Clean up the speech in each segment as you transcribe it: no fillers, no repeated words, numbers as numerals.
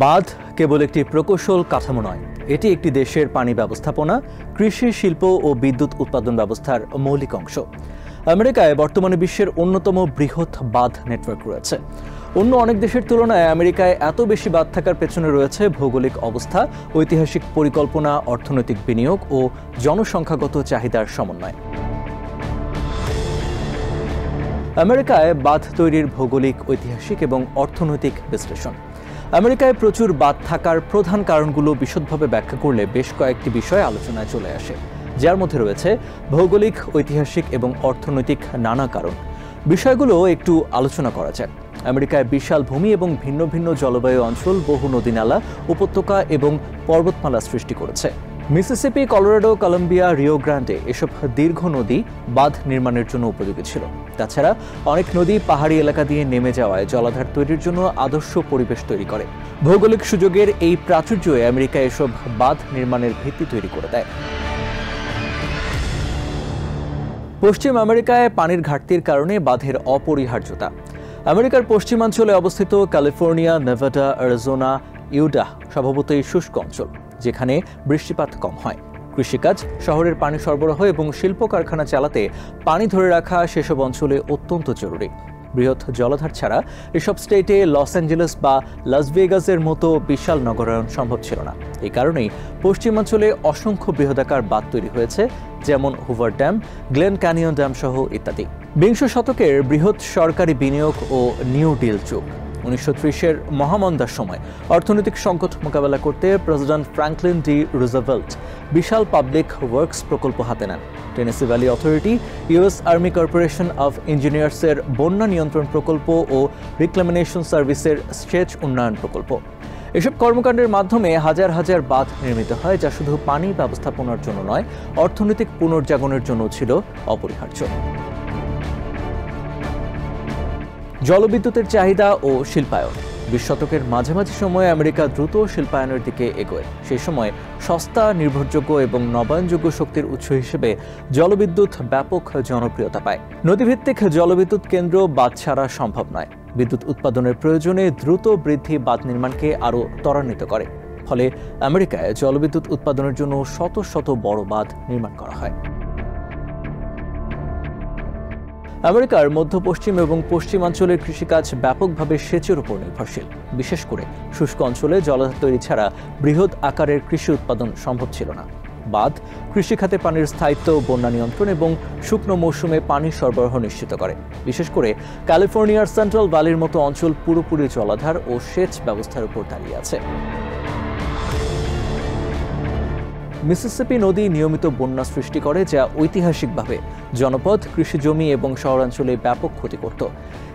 বাঁধ কেবল একটি প্রকৌশল কাঠামো নয়, এটি একটি দেশের পানি ব্যবস্থাপনা, কৃষি, শিল্প ও বিদ্যুৎ উৎপাদন ব্যবস্থার মৌলিক অংশ। আমেরিকায় বর্তমানে বিশ্বের অন্যতম বৃহৎ বাঁধ নেটওয়ার্ক রয়েছে। অন্য অনেক দেশের তুলনায় আমেরিকায় এত বেশি বাঁধ থাকার পেছনে রয়েছে ভৌগোলিক অবস্থা, ঐতিহাসিক পরিকল্পনা, অর্থনৈতিক বিনিয়োগ ও জনসংখ্যাগত চাহিদার সমন্বয়। আমেরিকায় বাঁধ তৈরির ভৌগোলিক, ঐতিহাসিক এবং অর্থনৈতিক বিশ্লেষণ। আমেরিকায় প্রচুর বাঁধ থাকার প্রধান কারণগুলো বিশদভাবে ব্যাখ্যা করলে বেশ কয়েকটি বিষয় আলোচনায় চলে আসে, যার মধ্যে রয়েছে ভৌগোলিক, ঐতিহাসিক এবং অর্থনৈতিক নানা কারণ। বিষয়গুলো একটু আলোচনা করা যাক। আমেরিকায় বিশাল ভূমি এবং ভিন্ন ভিন্ন জলবায়ু অঞ্চল, বহু নদীনালা, উপত্যকা এবং পর্বতমালা সৃষ্টি করেছে। Mississippi, Colorado, Colombia, Rio Grande এসব দীর্ঘ নদী বাঁধ নির্মাণের জন্য উপযোগী ছিল। তাছাড়া অনেক নদী পাহাড়ি এলাকা দিয়ে নেমে যাওয়ায় জলাধার তৈরির জন্য আদর্শ পরিবেশ তৈরি করে। ভৌগোলিক সুযোগের এই প্রাচুর্য আমেরিকায় এসব বাঁধ নির্মাণের ভিত্তি তৈরি করে দেয়। পশ্চিম আমেরিকায় পানির ঘাটতির কারণে বাঁধের অপরিহার্যতা। আমেরিকার পশ্চিমাঞ্চলে অবস্থিত ক্যালিফোর্নিয়া, নেভাডা, অ্যারিজোনা, ইউডাহ স্বভাবতই শুষ্ক অঞ্চল, যেখানে বৃষ্টিপাত কম হয়। কৃষিকাজ, শহরের পানি সরবরাহ এবং শিল্প কারখানা চালাতে পানি ধরে রাখা সেসব অঞ্চলে অত্যন্ত জরুরি। বৃহৎ জলাধার ছাড়া এসব স্টেটে লস অ্যাঞ্জেলেস বা লাস ভেগাসের মতো বিশাল নগরায়ন সম্ভব ছিল না। এই কারণেই পশ্চিমাঞ্চলে অসংখ্য বৃহদাকার বাঁধ তৈরি হয়েছে, যেমন Hoover dam, Glen Canyon dam সহ ইত্যাদি। বিংশ শতকের বৃহৎ সরকারি বিনিয়োগ ও নিউ ডিল যুগ। 1930-এর মহামন্দার সময় অর্থনৈতিক সংকট মোকাবেলা করতে প্রেসিডেন্ট ফ্র্যাঙ্কলিন ডি রুজভেল্ট বিশাল পাবলিক ওয়ার্কস প্রকল্প হাতে নেন। Tennessee Valley Authority, US Army corporation of ইঞ্জিনিয়ার্সের বন্যা নিয়ন্ত্রণ প্রকল্প ও রিক্লামিনেশন সার্ভিসের সেচ উন্নয়ন প্রকল্প। এসব কর্মকাণ্ডের মাধ্যমে হাজার হাজার বাঁধ নির্মিত হয়, যা শুধু পানি ব্যবস্থাপনার জন্য নয়, অর্থনৈতিক পুনর্জাগরণের জন্য ছিল অপরিহার্য। জলবিদ্যুতের চাহিদা ও শিল্পায়ন। 20 শতকের মাঝামাঝি সময়ে আমেরিকা দ্রুত শিল্পায়নের দিকে এগোয়। সেই সময় সস্তা, নির্ভরযোগ্য এবং নবায়নযোগ্য শক্তির উৎস হিসেবে জলবিদ্যুৎ ব্যাপক জনপ্রিয়তা পায়। নদীভিত্তিক জলবিদ্যুৎ কেন্দ্র বাঁধ ছাড়া সম্ভব নয়। বিদ্যুৎ উৎপাদনের প্রয়োজনে দ্রুত বৃদ্ধি বাঁধ নির্মাণকে আরও ত্বরান্বিত করে। ফলে আমেরিকায় জলবিদ্যুৎ উৎপাদনের জন্য শত শত বড় বাঁধ নির্মাণ করা হয়। আমেরিকার মধ্য, পশ্চিম এবং পশ্চিমাঞ্চলের কৃষিকাজ ব্যাপকভাবে সেচের উপর নির্ভরশীল। বিশেষ করে শুষ্ক অঞ্চলে জলাধার তৈরি ছাড়া বৃহৎ আকারের কৃষি উৎপাদন সম্ভব ছিল না। বাঁধ কৃষিখাতে পানির স্থায়িত্ব, বন্যা নিয়ন্ত্রণ এবং শুকনো মৌসুমে পানি সরবরাহ নিশ্চিত করে। বিশেষ করে ক্যালিফোর্নিয়ার সেন্ট্রাল ভ্যালির মতো অঞ্চল পুরোপুরি জলাধার ও সেচ ব্যবস্থার উপর দাঁড়িয়ে আছে। মিসিসিপি নদী নিয়মিত বন্যা সৃষ্টি করে, যা ঐতিহাসিকভাবে জনপদ, কৃষিজমি এবং শহরাঞ্চলে ব্যাপক ক্ষতি করত।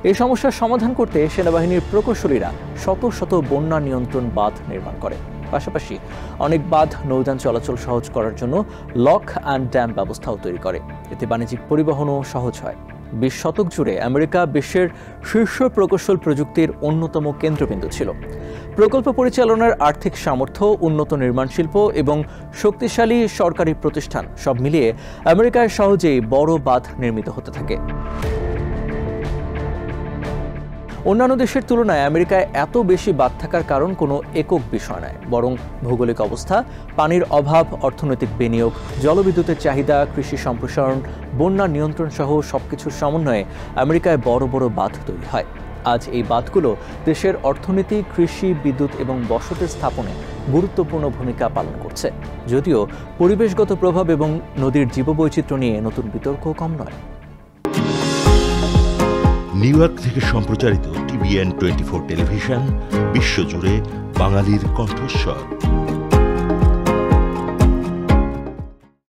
এই সমস্যার সমাধান করতে সেনাবাহিনীর প্রকৌশলীরা শত শত বন্যা নিয়ন্ত্রণ বাঁধ নির্মাণ করে। পাশাপাশি অনেক বাঁধ নৌযান চলাচল সহজ করার জন্য লক অ্যান্ড ড্যাম ব্যবস্থাও তৈরি করে। এতে বাণিজ্যিক পরিবহনও সহজ হয়। 20 শতক জুড়ে আমেরিকা বিশ্বের শীর্ষ প্রকৌশল প্রযুক্তির অন্যতম কেন্দ্রবিন্দু ছিল। প্রকল্প পরিচালনার আর্থিক সামর্থ্য, উন্নত নির্মাণ শিল্প এবং শক্তিশালী সরকারি প্রতিষ্ঠান সব মিলিয়ে আমেরিকায় সহজেই বড় বাঁধ নির্মিত হতে থাকে। অন্যান্য দেশের তুলনায় আমেরিকায় এত বেশি বাঁধ থাকার কারণ কোনো একক বিষয় নয়, বরং ভৌগোলিক অবস্থা, পানির অভাব, অর্থনৈতিক বিনিয়োগ, জলবিদ্যুতের চাহিদা, কৃষি সম্প্রসারণ, বন্যা নিয়ন্ত্রণ সহ সবকিছুর সমন্বয়ে আমেরিকায় বড় বড় বাঁধ তৈরি হয়। আজ এই বাঁধগুলো দেশের অর্থনীতি, কৃষি, বিদ্যুৎ এবং বসতি স্থাপনে গুরুত্বপূর্ণ ভূমিকা পালন করছে। যদিও পরিবেশগত প্রভাব এবং নদীর জীববৈচিত্র্য নিয়ে নতুন বিতর্ক কম নয়। নিউ ইয়র্ক থেকে সম্প্রচারিত TVN 24 টেলিভিশন বিশ্বজুড়ে বাঙালির কণ্ঠস্বর।